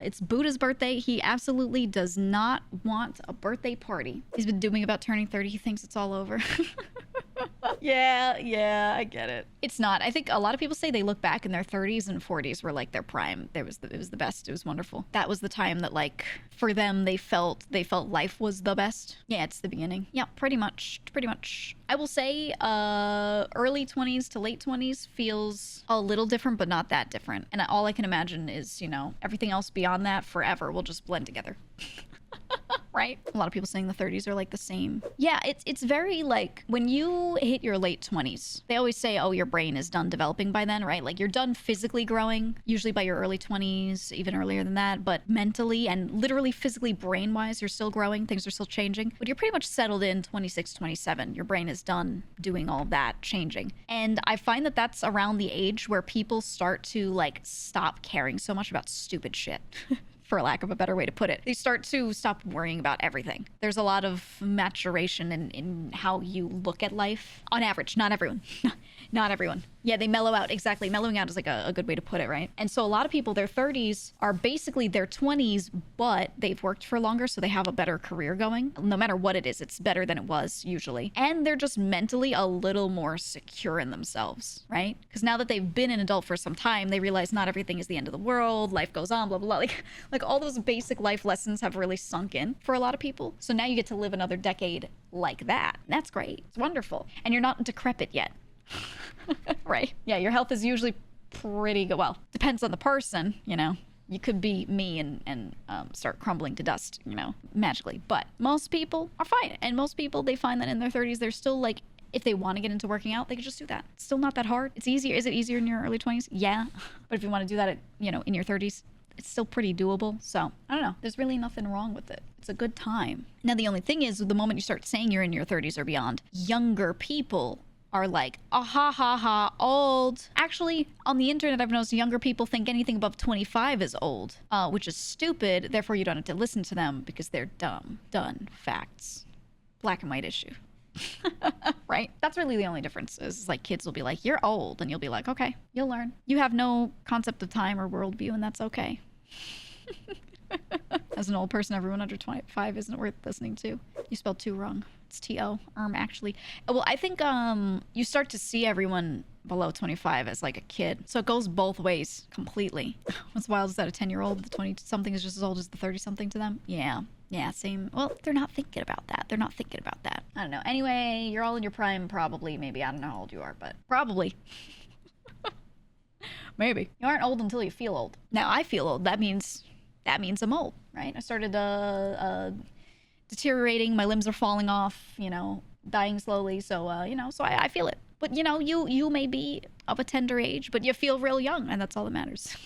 It's Buddha's birthday. He absolutely does not want a birthday party. He's been doing about turning 30. He thinks it's all over. Yeah, I get it. It's not. I think a lot of people say they look back in their 30s and 40s were like their prime. It was the best. It was wonderful. That was the time that, like, for them, they felt life was the best. Yeah, it's the beginning. Yeah, pretty much. I will say early 20s to late 20s feels a little different, but not that different. And all I can imagine is, you know, everything else beyond that forever will just blend together. Right? A lot of people saying the 30s are like the same. Yeah, it's very like when you hit your late 20s, they always say, oh, your brain is done developing by then, right? Like you're done physically growing, usually by your early 20s, even earlier than that. But mentally and literally physically brain-wise, you're still growing. Things are still changing. But you're pretty much settled in 26, 27. Your brain is done doing all that changing. And I find that that's around the age where people start to like stop caring so much about stupid shit. For lack of a better way to put it. They start to stop worrying about everything. There's a lot of maturation in how you look at life. On average, not everyone. Not everyone. Yeah, they mellow out. Exactly. Mellowing out is like a good way to put it, right? And so a lot of people, their 30s are basically their 20s, but they've worked for longer, so they have a better career going. No matter what it is, it's better than it was usually. And they're just mentally a little more secure in themselves, right? Because now that they've been an adult for some time, they realize not everything is the end of the world, life goes on, blah, blah, blah. Like all those basic life lessons have really sunk in for a lot of people. So now you get to live another decade like that. That's great. It's wonderful. And you're not decrepit yet. Right? Yeah, your health is usually pretty good. Well, depends on the person, you know. You could be me and start crumbling to dust, you know, magically. But most people are fine. And most people, they find that in their 30s, they're still like, if they want to get into working out, they can just do that. It's still not that hard. It's easier. Is it easier in your early 20s? Yeah. But if you want to do that, you know, in your 30s, it's still pretty doable. So I don't know. There's really nothing wrong with it. It's a good time. Now, the only thing is the moment you start saying you're in your 30s or beyond, younger people are like, ah, ha, ha, ha, old. Actually, on the internet, I've noticed younger people think anything above 25 is old, which is stupid. Therefore, you don't have to listen to them because they're dumb. Done. Facts. Black and white issue. Right? That's really the only difference is like kids will be like, you're old. And you'll be like, okay, you'll learn. You have no concept of time or worldview, and that's okay. As an old person, everyone under 25 isn't worth listening to. You spelled two wrong. It's T-O, actually. Well, I think you start to see everyone below 25 as like a kid. So it goes both ways completely. What's wild is that a 10-year-old, the 20-something is just as old as the 30-something to them? Yeah. Yeah, same. Well, they're not thinking about that. I don't know. Anyway, you're all in your prime, probably. Maybe. I don't know how old you are, but probably. Maybe. You aren't old until you feel old. Now, I feel old. That means I'm old, right? I started deteriorating. My limbs are falling off, you know, dying slowly. So, you know, so I feel it. But, you know, you may be of a tender age, but you feel real young, and that's all that matters.